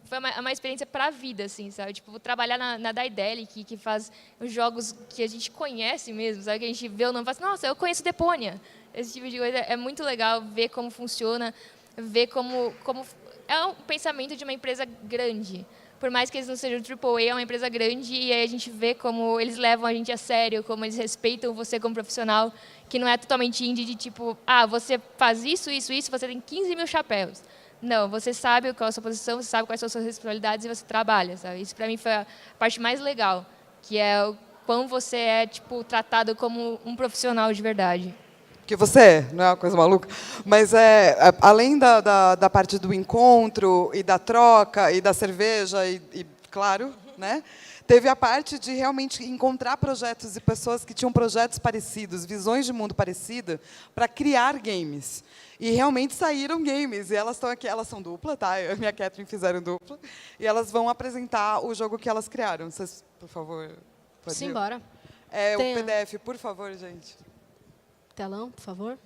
Foi uma experiência para a vida, assim, sabe? Tipo, trabalhar na Daedalic, que faz os jogos que a gente conhece mesmo, sabe? Que a gente vê o nome e fala assim, nossa, eu conheço Deponia. Esse tipo de coisa é muito legal, ver como funciona, ver como é um pensamento de uma empresa grande. Por mais que eles não sejam AAA, é uma empresa grande e aí a gente vê como eles levam a gente a sério, como eles respeitam você como profissional, que não é totalmente indie de tipo, você faz isso, isso, isso, você tem 15 mil chapéus. Não, você sabe qual é a sua posição, você sabe quais são as suas responsabilidades e você trabalha, sabe? Isso para mim foi a parte mais legal, que é o quão você é tipo tratado como um profissional de verdade. Que você é, não é uma coisa maluca, mas além da parte do encontro e da troca e da cerveja e claro, né, teve a parte de realmente encontrar projetos e pessoas que tinham projetos parecidos, visões de mundo parecidas, para criar games. E realmente saíram games, e elas estão aqui, elas são dupla, tá? Eu e a minha Catherine fizeram dupla, e elas vão apresentar o jogo que elas criaram. Vocês, por favor, pode ir? Simbora. O PDF, por favor, gente. Telão, por favor.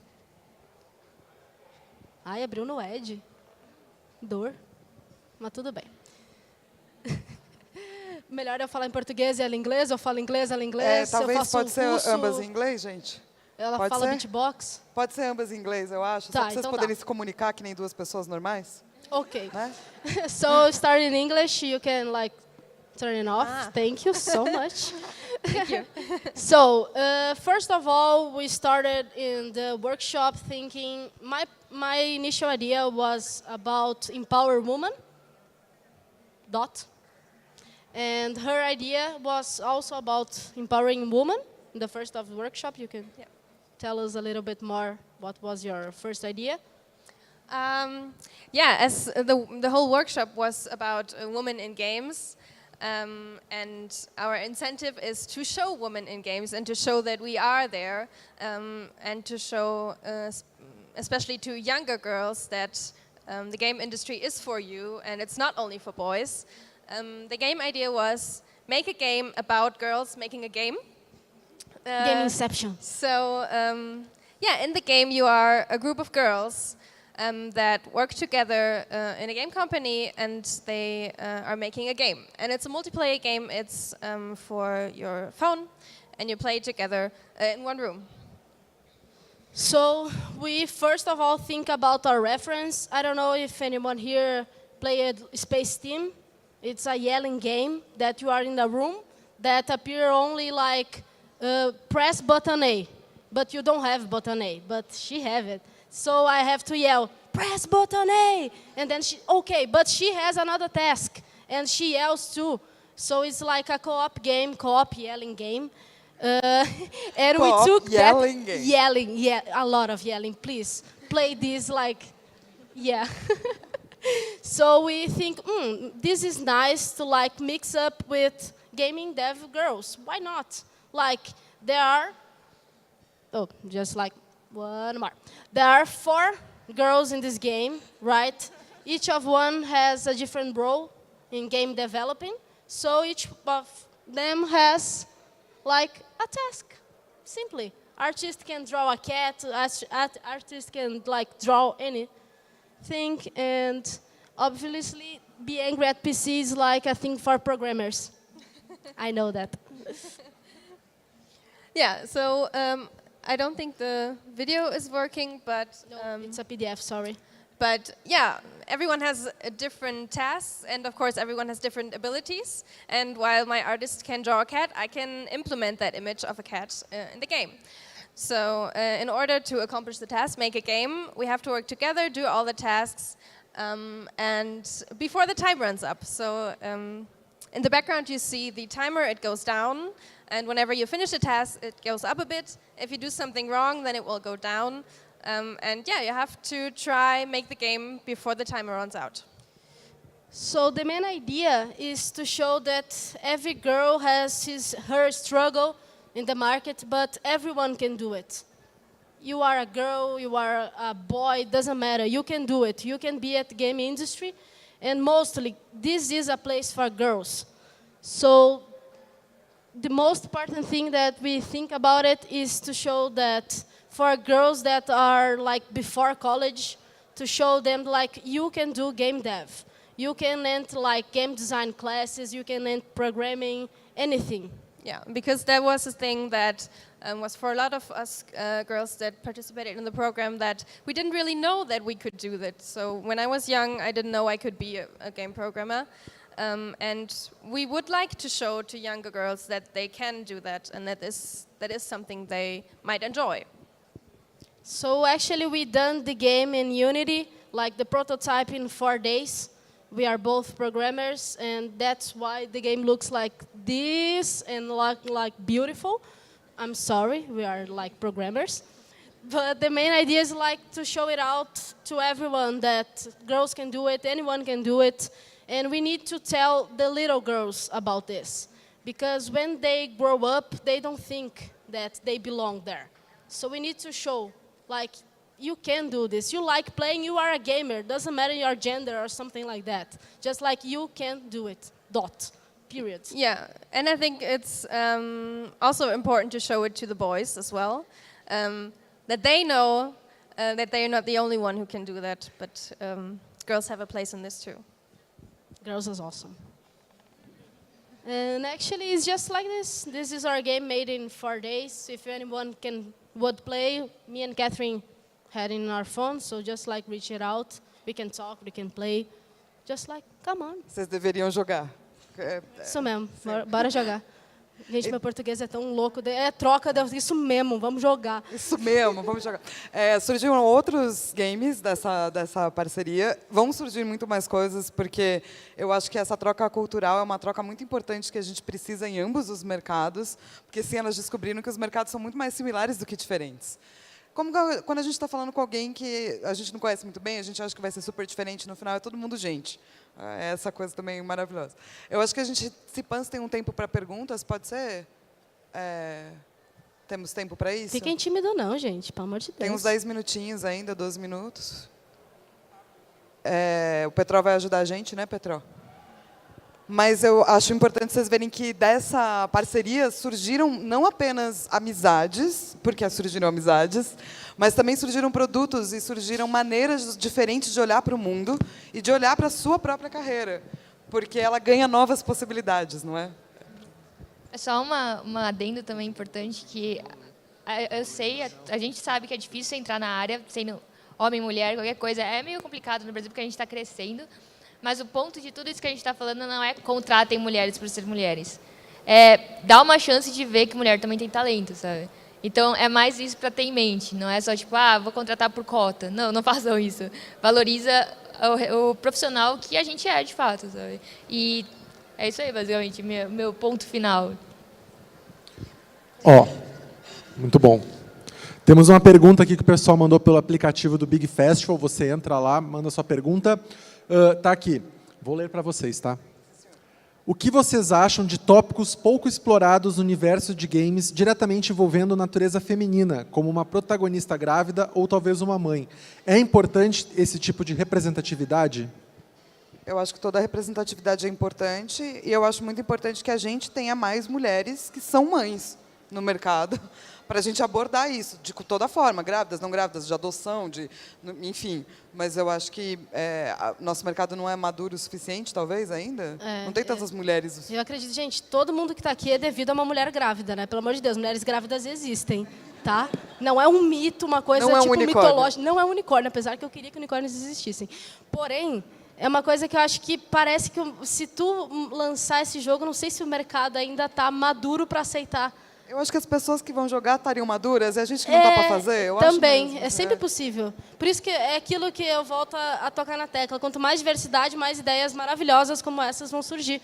Ai, abriu no Edge. Dor. Mas tudo bem. Melhor eu falar em português e ela em inglês, eu falo inglês, ela em inglês. Talvez pode ser russo, ambas em inglês, gente? Ela pode fala ser? beatbox. Pode ser ambas em inglês, eu acho. Tá, só para vocês então poderem tá. se comunicar que nem duas pessoas normais. Okay. Né? So start in English, you can like turn it off. Thank you so much. Thank you. So, first of all, we started in the workshop thinking, my initial idea was about empower women, and her idea was also about empowering women. In the first of the workshop, you can tell us a little bit more what was your first idea? As the whole workshop was about women in games, and our incentive is to show women in games and to show that we are there, and to show, especially to younger girls, that the game industry is for you and it's not only for boys. The game idea was make a game about girls making a game. Game Inception. So, in the game you are a group of girls that work together in a game company, and they are making a game. And it's a multiplayer game. It's for your phone, and you play together in one room. So we first of all think about our reference. I don't know if anyone here played Space Team. It's a yelling game that you are in a room that appear only like press button A, but you don't have button A, but she have it. So I have to yell, press button A, and then but she has another task, and she yells too. So it's like a co-op yelling game. And we took yelling that game. a lot of yelling. Please play this So we think, this is nice to like mix up with gaming dev girls. Why not? Like there are, just like one more. There are 4 girls in this game, right? Each of one has a different role in game developing. So each of them has like a task, simply. Artist can draw a cat, artist can like draw anything, and obviously be angry at PC is like a thing for programmers. I know that. So I don't think the video is working, but It's a PDF, sorry. But everyone has a different tasks, and of course everyone has different abilities. And while my artist can draw a cat, I can implement that image of a cat in the game. So in order to accomplish the task, make a game, we have to work together, do all the tasks, and before the time runs up. So in the background you see the timer, it goes down, and whenever you finish a task, it goes up a bit. If you do something wrong, then it will go down. And yeah, you have to try make the game before the timer runs out. So the main idea is to show that every girl has her struggle in the market, but everyone can do it. You are a girl, you are a boy, doesn't matter. You can do it. You can be at the game industry, and mostly this is a place for girls. So the most important thing that we think about it is to show that for girls that are like before college, to show them like you can do game dev. You can enter like game design classes, you can enter programming, anything. Yeah, because that was a thing that was for a lot of us girls that participated in the program that we didn't really know that we could do that. So when I was young, I didn't know I could be a game programmer. And we would like to show to younger girls that they can do that and that is something they might enjoy. So actually we done the game in Unity, like the prototype in 4 days. We are both programmers, and that's why the game looks like this and like beautiful. I'm sorry, we are like programmers. But the main idea is like to show it out to everyone that girls can do it, anyone can do it. And we need to tell the little girls about this. Because when they grow up, they don't think that they belong there. So we need to show, like, you can do this. You like playing, you are a gamer. Doesn't matter your gender or something like that. Just like you can do it. Dot. Period. Yeah, and I think it's also important to show it to the boys as well. That they know that they are not the only one who can do that, but girls have a place in this too. Girls is awesome. And actually, it's just like this. This is our game made in 4 days. If anyone would play, me and Catherine had it in our phone, so just like reach it out. We can talk, we can play. Just like, come on. Vocês deveriam jogar. Isso mesmo, bora jogar. Gente, meu português é tão louco. É troca, isso mesmo, vamos jogar. Isso mesmo, vamos jogar. Surgiram outros games dessa parceria. Vão surgir muito mais coisas, porque eu acho que essa troca cultural é uma troca muito importante que a gente precisa em ambos os mercados, porque sim, elas descobriram que os mercados são muito mais similares do que diferentes. Como quando a gente está falando com alguém que a gente não conhece muito bem, a gente acha que vai ser super diferente, no final é todo mundo gente. É essa coisa também maravilhosa. Eu acho que a gente, se Pans tem um tempo para perguntas, pode ser? Temos tempo para isso? Fiquem tímidos não, gente, pelo amor de Deus. Tem uns 10 minutinhos ainda, 12 minutos. O Petró vai ajudar a gente, né, Petró? Mas eu acho importante vocês verem que dessa parceria surgiram não apenas amizades, porque surgiram amizades, mas também surgiram produtos e surgiram maneiras diferentes de olhar para o mundo e de olhar para a sua própria carreira, porque ela ganha novas possibilidades, não é? É só uma adendo também importante, que eu sei, a gente sabe que é difícil entrar na área, sendo homem, mulher, qualquer coisa. É meio complicado no Brasil, porque a gente está crescendo. Mas o ponto de tudo isso que a gente está falando não é contratem mulheres por ser mulheres. É dar uma chance de ver que mulher também tem talento, sabe? Então, é mais isso para ter em mente. Não é só, tipo, vou contratar por cota. Não, não façam isso. Valoriza o profissional que a gente é, de fato, sabe? E é isso aí, basicamente, meu ponto final. Muito bom. Temos uma pergunta aqui que o pessoal mandou pelo aplicativo do Big Festival. Você entra lá, manda sua pergunta. Tá aqui. Vou ler para vocês, tá? O que vocês acham de tópicos pouco explorados no universo de games diretamente envolvendo natureza feminina, como uma protagonista grávida ou talvez uma mãe? É importante esse tipo de representatividade? Eu acho que toda a representatividade é importante e eu acho muito importante que a gente tenha mais mulheres que são mães no mercado, para a gente abordar isso de toda forma, grávidas, não grávidas, de adoção, enfim. Mas eu acho que nosso mercado não é maduro o suficiente, talvez, ainda. Não tem tantas mulheres. Eu acredito, gente, todo mundo que está aqui é devido a uma mulher grávida, né? Pelo amor de Deus, mulheres grávidas existem, tá? Não é um mito, uma coisa tipo mitológica. Não é um unicórnio, apesar que eu queria que unicórnios existissem. Porém, é uma coisa que eu acho que parece que se tu lançar esse jogo, não sei se o mercado ainda está maduro para aceitar. Eu acho que as pessoas que vão jogar estariam maduras e a gente que não está para fazer. Eu também, acho mesmo, é sempre possível. Por isso que é aquilo que eu volto a tocar na tecla. Quanto mais diversidade, mais ideias maravilhosas como essas vão surgir.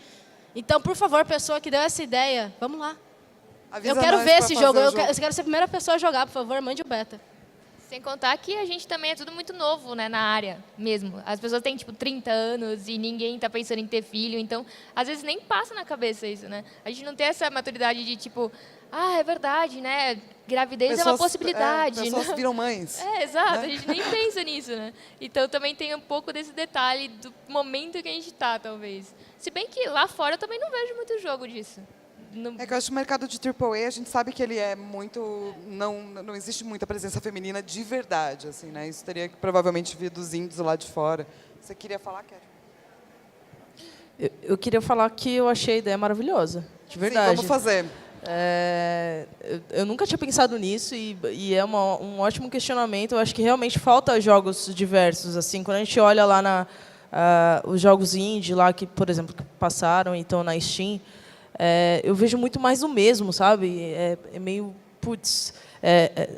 Então, por favor, pessoa que deu essa ideia, vamos lá. Avisa eu quero ver esse jogo. Eu quero ser a primeira pessoa a jogar, por favor, mande o beta. Sem contar que a gente também é tudo muito novo, né, na área mesmo. As pessoas têm, tipo, 30 anos e ninguém está pensando em ter filho. Então, às vezes, nem passa na cabeça isso, né? A gente não tem essa maturidade de, tipo, é verdade, né? Gravidez é uma possibilidade. Pessoas não? viram mães. Exato. Né? A gente nem pensa nisso, né? Então, também tem um pouco desse detalhe do momento que a gente está, talvez. Se bem que lá fora eu também não vejo muito jogo disso. É que eu acho que o mercado de AAA, a gente sabe que ele é muito... Não existe muita presença feminina de verdade, assim, né? Isso teria que provavelmente vir dos índios lá de fora. Você queria falar, Kelly? Eu queria falar que eu achei a ideia maravilhosa, de verdade. Sim, vamos fazer. Eu nunca tinha pensado nisso e é um ótimo questionamento. Eu acho que realmente falta jogos diversos. Assim, quando a gente olha lá os jogos indie, lá que, por exemplo, que passaram e estão na Steam, eu vejo muito mais do mesmo, sabe? É meio... Putz,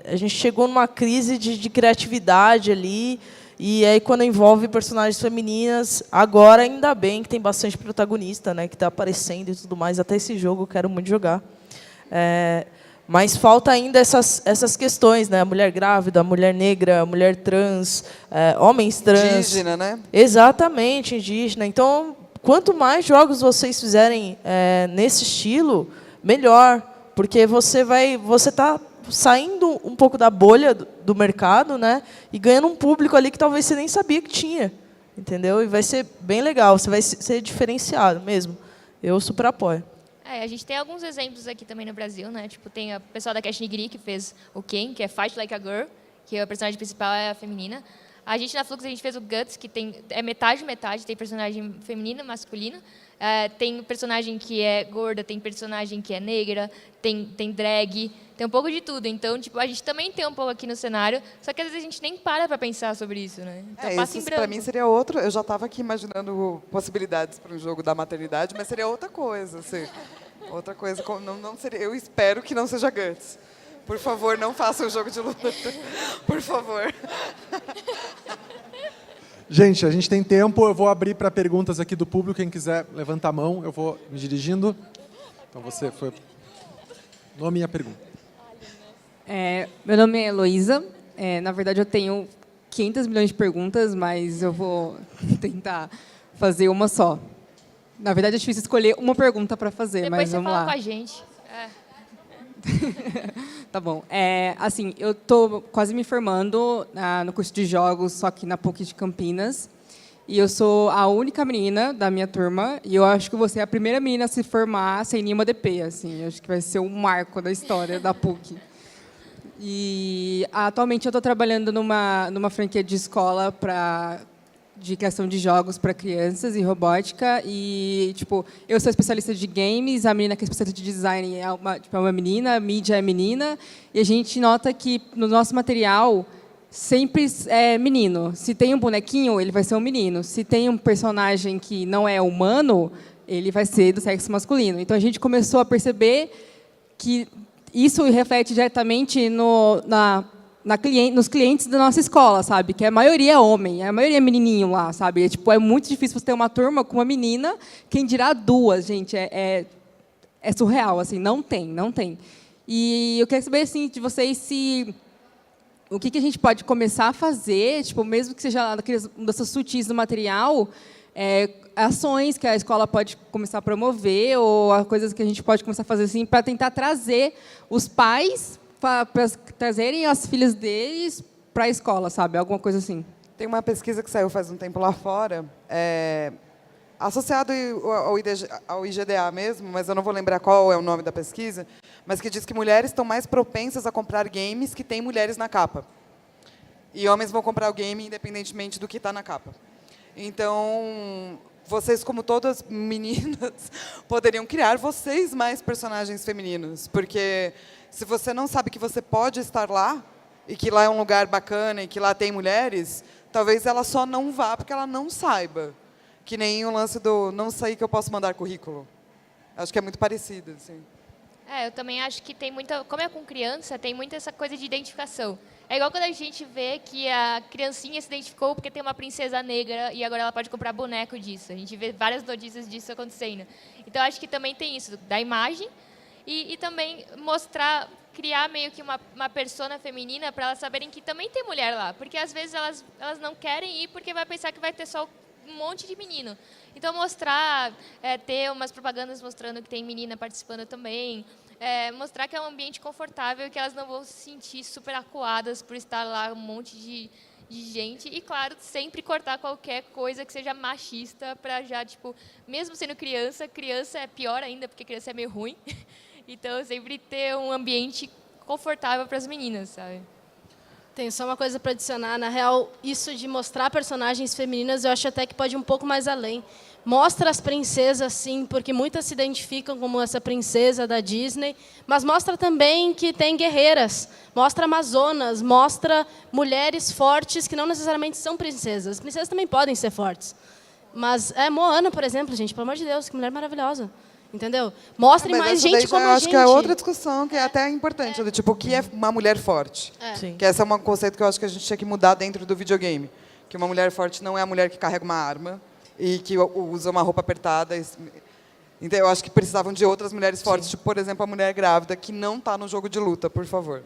a gente chegou numa crise de criatividade ali, e aí quando envolve personagens femininas, agora ainda bem que tem bastante protagonista, né, que está aparecendo e tudo mais. Até esse jogo eu quero muito jogar. Mas falta ainda essas questões, né? A mulher grávida, a mulher negra, a mulher trans, homens trans. Indígena, né? Exatamente, indígena. Então, quanto mais jogos vocês fizerem nesse estilo, melhor, porque você está saindo um pouco da bolha do mercado, né, e ganhando um público ali que talvez você nem sabia que tinha, entendeu? E vai ser bem legal, você vai ser diferenciado mesmo. Eu super apoio. A gente tem alguns exemplos aqui também no Brasil, né? Tipo, tem o pessoal da Cash Nigiri que fez o Ken, que é Fight Like a Girl, que a personagem principal é a feminina. A gente, na Flux, a gente fez o Guts, que é metade, tem personagem feminino e masculino. Tem personagem que é gorda, tem personagem que é negra, tem drag, tem um pouco de tudo. Então, tipo, a gente também tem um pouco aqui no cenário, só que às vezes a gente nem para pensar sobre isso, né? Então, passa em branco. Para mim seria outro. Eu já estava aqui imaginando possibilidades para um jogo da maternidade, mas seria outra coisa. Assim, outra coisa. Não seria, eu espero que não seja Guts. Por favor, não faça um jogo de luta. Por favor. Gente, a gente tem tempo. Eu vou abrir para perguntas aqui do público. Quem quiser levantar a mão, eu vou me dirigindo. Então, você foi... Nome e a pergunta. Meu nome é Heloísa. Na verdade, eu tenho 500 milhões de perguntas, mas eu vou tentar fazer uma só. Na verdade, é difícil escolher uma pergunta para fazer, Depois mas vamos lá. Depois você fala com a gente. Tá bom. Assim, eu estou quase me formando no curso de jogos, só que na PUC de Campinas. E eu sou a única menina da minha turma. E eu acho que você é a primeira menina a se formar sem nenhuma DP. Assim, eu acho que vai ser um marco da história da PUC. E atualmente eu estou trabalhando numa franquia de escola de criação de jogos para crianças e robótica. E, tipo, eu sou especialista de games, a menina que é especialista de design é uma menina, a mídia é menina. E a gente nota que no nosso material sempre é menino. Se tem um bonequinho, ele vai ser um menino. Se tem um personagem que não é humano, ele vai ser do sexo masculino. Então, a gente começou a perceber que isso reflete diretamente nos clientes da nossa escola, sabe? Que a maioria é homem, a maioria é menininho lá, sabe? É muito difícil você ter uma turma com uma menina, quem dirá duas, gente. É surreal, assim, não tem. E eu queria saber, assim, de vocês o que a gente pode começar a fazer, tipo, mesmo que seja daquelas mudanças sutis no material, ações que a escola pode começar a promover ou coisas que a gente pode começar a fazer assim para tentar trazer os pais para trazerem as filhas deles para a escola, sabe? Alguma coisa assim. Tem uma pesquisa que saiu faz um tempo lá fora, associado ao IGDA mesmo, mas eu não vou lembrar qual é o nome da pesquisa, mas que diz que mulheres estão mais propensas a comprar games que têm mulheres na capa. E homens vão comprar o game independentemente do que está na capa. Então, vocês, como todas meninas, poderiam criar vocês mais personagens femininos. Porque se você não sabe que você pode estar lá, e que lá é um lugar bacana, e que lá tem mulheres, talvez ela só não vá porque ela não saiba. Que nem o lance do não sei que eu posso mandar currículo. Acho que é muito parecido, assim. Eu também acho que tem muita... Como é com criança, tem muita essa coisa de identificação. É igual quando a gente vê que a criancinha se identificou porque tem uma princesa negra e agora ela pode comprar boneco disso. A gente vê várias notícias disso acontecendo. Então, acho que também tem isso, da imagem e também mostrar criar meio que uma persona feminina para elas saberem que também tem mulher lá. Porque às vezes elas não querem ir porque vai pensar que vai ter só um monte de menino. Então mostrar, ter umas propagandas mostrando que tem menina participando também, mostrar que é um ambiente confortável e que elas não vão se sentir super acuadas por estar lá um monte de gente. E, claro, sempre cortar qualquer coisa que seja machista para já, tipo, mesmo sendo criança é pior ainda, porque criança é meio ruim. Então, sempre ter um ambiente confortável para as meninas, sabe? Tem só uma coisa para adicionar. Na real, isso de mostrar personagens femininas, eu acho até que pode ir um pouco mais além. Mostra as princesas, sim, porque muitas se identificam como essa princesa da Disney, mas mostra também que tem guerreiras, mostra amazonas, mostra mulheres fortes que não necessariamente são princesas. As princesas também podem ser fortes. Mas Moana, por exemplo, gente, pelo amor de Deus, que mulher maravilhosa. Entendeu? Mostrem mais gente como eu a acho gente. que é outra discussão que é até importante, do tipo, o que é uma mulher forte? Sim. Que esse é um conceito que eu acho que a gente tinha que mudar dentro do videogame. Que uma mulher forte não é a mulher que carrega uma arma e que usa uma roupa apertada. Então, eu acho que precisavam de outras mulheres fortes, tipo, por exemplo, a mulher grávida, que não está no jogo de luta, por favor.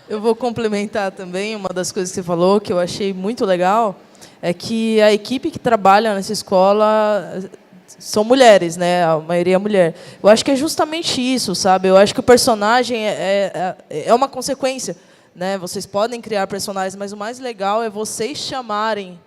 Eu vou complementar também uma das coisas que você falou, que eu achei muito legal, é que a equipe que trabalha nessa escola são mulheres, né? A maioria é mulher. Eu acho que é justamente isso, sabe? Eu acho que o personagem é uma consequência, né? Vocês podem criar personagens, mas o mais legal é vocês chamarem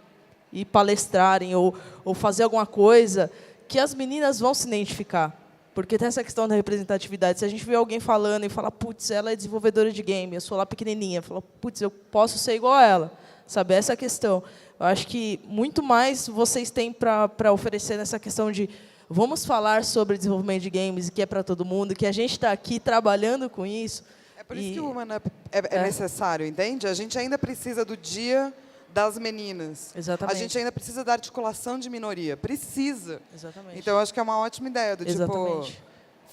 e palestrarem ou fazer alguma coisa que as meninas vão se identificar. Porque tem essa questão da representatividade. Se a gente vê alguém falando e fala, putz, ela é desenvolvedora de game, eu sou lá pequenininha, fala, putz, eu posso ser igual a ela. Sabe, essa é a questão. Eu acho que muito mais vocês têm para oferecer nessa questão de vamos falar sobre desenvolvimento de games, que é para todo mundo, que a gente está aqui trabalhando com isso. É por isso que o Woman Up é necessário, entende? A gente ainda precisa do dia das meninas. Exatamente. A gente ainda precisa da articulação de minoria. Precisa. Exatamente. Então, eu acho que é uma ótima ideia, do Exatamente. tipo,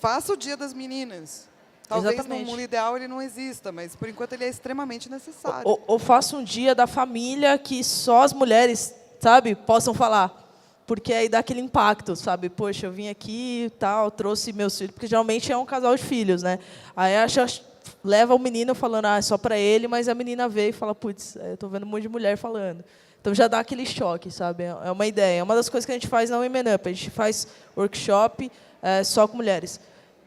faça o dia das meninas. Talvez Exatamente. no mundo ideal ele não exista, mas, por enquanto, ele é extremamente necessário. Ou faça um dia da família que só as mulheres, sabe, possam falar. Porque aí dá aquele impacto, sabe? Poxa, eu vim aqui e tal, trouxe meus filhos, porque geralmente é um casal de filhos, né? Aí leva o menino falando, é só para ele, mas a menina vê e fala, putz, eu estou vendo um monte de mulher falando. Então já dá aquele choque, sabe? É uma ideia. É uma das coisas que a gente faz na Women Up. A gente faz workshop só com mulheres.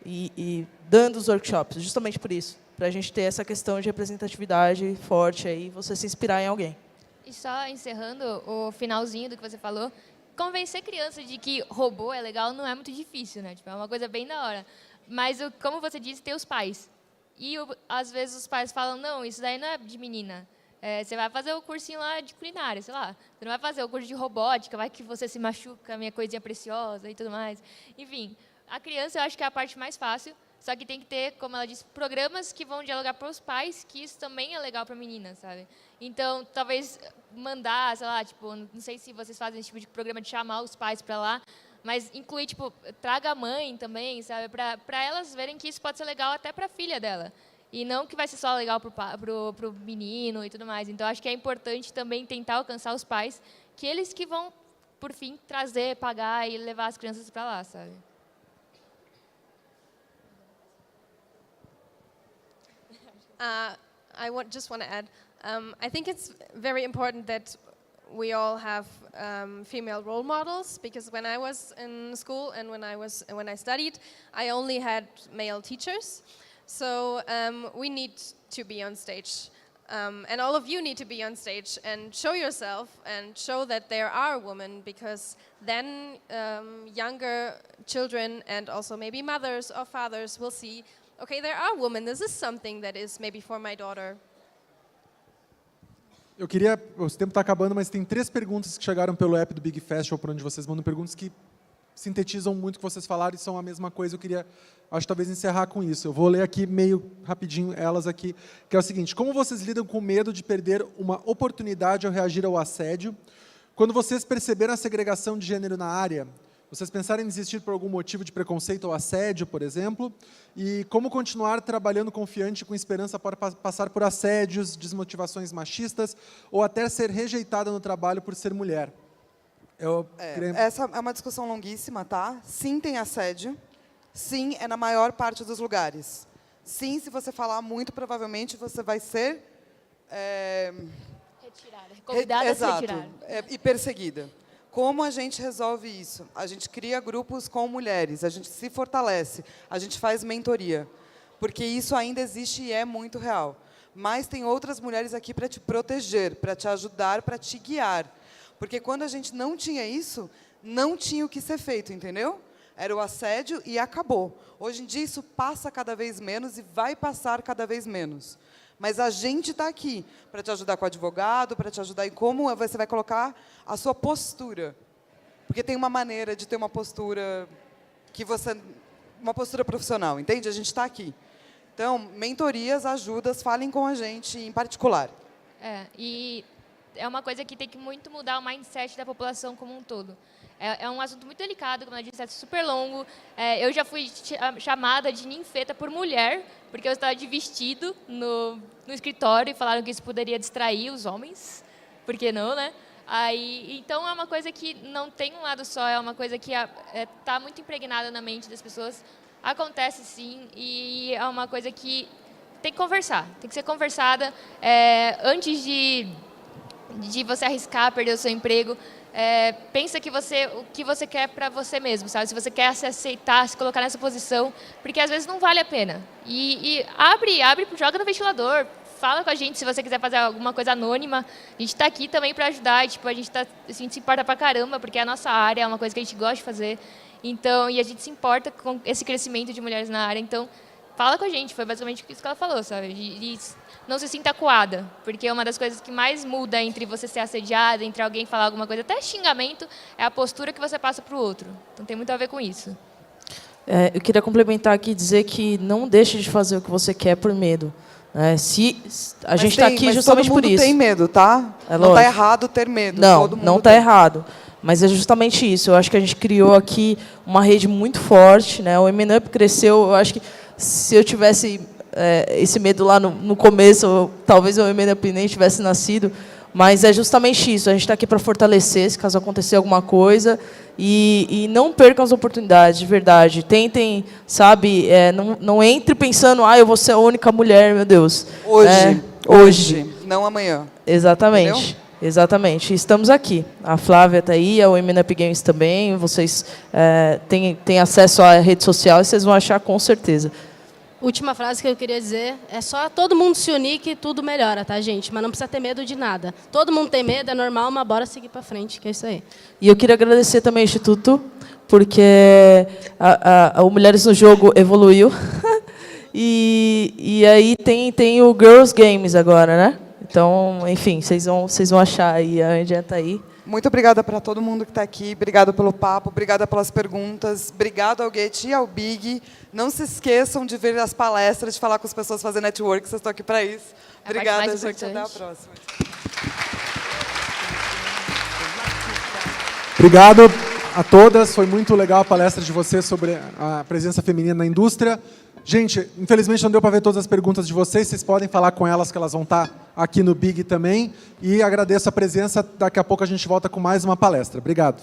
E dando os workshops, justamente por isso. Para a gente ter essa questão de representatividade forte aí, você se inspirar em alguém. E só encerrando o finalzinho do que você falou, convencer criança de que robô é legal não é muito difícil, né? Tipo, é uma coisa bem da hora. Mas, como você disse, tem os pais. E, às vezes, os pais falam, não, isso daí não é de menina. Você vai fazer o cursinho lá de culinária, sei lá. Você não vai fazer o curso de robótica, vai que você se machuca, minha coisinha preciosa e tudo mais. Enfim, a criança eu acho que é a parte mais fácil, só que tem que ter, como ela disse, programas que vão dialogar para os pais, que isso também é legal para a menina, sabe? Então, talvez mandar, sei lá, tipo, não sei se vocês fazem esse tipo de programa de chamar os pais para lá, mas incluir, tipo, traga a mãe também, sabe? Para elas verem que isso pode ser legal até para a filha dela. E não que vai ser só legal pro menino e tudo mais. Então, acho que é importante também tentar alcançar os pais, que eles que vão, por fim, trazer, pagar e levar as crianças para lá, sabe? Just want to add, I think it's very important that we all have female role models, because when I was in school and when I studied, I only had male teachers. So we need to be on stage, and all of you need to be on stage and show yourself and show that there are women, because then younger children and also maybe mothers or fathers will see, okay, there are women. This is something that is maybe for my daughter. O tempo está acabando, mas tem 3 perguntas que chegaram pelo app do Big Festival, por onde vocês mandam perguntas que sintetizam muito o que vocês falaram e são a mesma coisa. Eu queria, acho, talvez encerrar com isso. Eu vou ler aqui meio rapidinho elas aqui, que é o seguinte: como vocês lidam com o medo de perder uma oportunidade ao reagir ao assédio? Quando vocês perceberam a segregação de gênero na área, vocês pensaram em desistir por algum motivo de preconceito ou assédio, por exemplo? E como continuar trabalhando confiante com esperança para passar por assédios, desmotivações machistas ou até ser rejeitada no trabalho por ser mulher? Essa é uma discussão longuíssima, tá? Sim, tem assédio. Sim, é na maior parte dos lugares. Sim, se você falar muito, provavelmente você vai ser... Retirada. Convidada a se Exato, retirar. e perseguida. Como a gente resolve isso? A gente cria grupos com mulheres, a gente se fortalece, a gente faz mentoria. Porque isso ainda existe e é muito real. Mas tem outras mulheres aqui para te proteger, para te ajudar, para te guiar. Porque quando a gente não tinha isso, não tinha o que ser feito, entendeu? Era o assédio e acabou. Hoje em dia isso passa cada vez menos e vai passar cada vez menos. Mas a gente está aqui para te ajudar com o advogado, para te ajudar em como você vai colocar a sua postura. Porque tem uma maneira de ter uma postura uma postura profissional, entende? A gente está aqui. Então, mentorias, ajudas, falem com a gente em particular. E é uma coisa que tem que muito mudar o mindset da população como um todo. É um assunto muito delicado, como eu disse, é super longo. Eu já fui chamada de ninfeta por mulher, porque eu estava de vestido no escritório e falaram que isso poderia distrair os homens. Por que não, né? Então, é uma coisa que não tem um lado só, é uma coisa que está muito impregnada na mente das pessoas. Acontece, sim, e é uma coisa que tem que conversar, tem que ser conversada antes de você arriscar perder o seu emprego. Pensa o que você quer para você mesmo, sabe? Se você quer se aceitar, se colocar nessa posição, porque às vezes não vale a pena. E abre, joga no ventilador, fala com a gente se você quiser fazer alguma coisa anônima. A gente está aqui também para ajudar, tipo, a gente se importa pra caramba, porque é a nossa área, é uma coisa que a gente gosta de fazer. Então, e a gente se importa com esse crescimento de mulheres na área. Então, fala com a gente, foi basicamente isso que ela falou, sabe? E não se sinta acuada, porque uma das coisas que mais muda entre você ser assediada, entre alguém falar alguma coisa, até xingamento, é a postura que você passa para o outro. Então, tem muito a ver com isso. Eu queria complementar aqui e dizer que não deixe de fazer o que você quer por medo. A gente está aqui justamente por isso. Todo mundo tem medo, tá? Não está errado ter medo. Não está errado. Mas é justamente isso. Eu acho que a gente criou aqui uma rede muito forte, né? O MNUP cresceu. Eu acho que se eu tivesse esse medo lá no começo, talvez o MNUP nem tivesse nascido. Mas é justamente isso. A gente está aqui para fortalecer, se caso acontecer alguma coisa. E não percam as oportunidades, de verdade. Tentem, sabe, não entre pensando, eu vou ser a única mulher, meu Deus. Hoje, não amanhã. Exatamente. Entendeu? Exatamente. Estamos aqui. A Flávia está aí, o MNUP Games também. Vocês têm acesso à rede social e vocês vão achar com certeza. Última frase que eu queria dizer, é só todo mundo se unir que tudo melhora, tá, gente? Mas não precisa ter medo de nada. Todo mundo tem medo, é normal, mas bora seguir para frente, que é isso aí. E eu queria agradecer também ao Instituto, porque o Mulheres no Jogo evoluiu. e aí tem o Girls Games agora, né? Então, enfim, vocês vão achar aí, a Andy está aí. Muito obrigada para todo mundo que está aqui, obrigada pelo papo, obrigada pelas perguntas, obrigado ao Get e ao Big. Não se esqueçam de ver as palestras, de falar com as pessoas, fazer network, vocês estão aqui para isso. Obrigada, gente, até a próxima. Obrigado a todas, foi muito legal a palestra de vocês sobre a presença feminina na indústria. Gente, infelizmente não deu para ver todas as perguntas de vocês podem falar com elas, que elas vão estar aqui no Big também. E agradeço a presença, daqui a pouco a gente volta com mais uma palestra. Obrigado.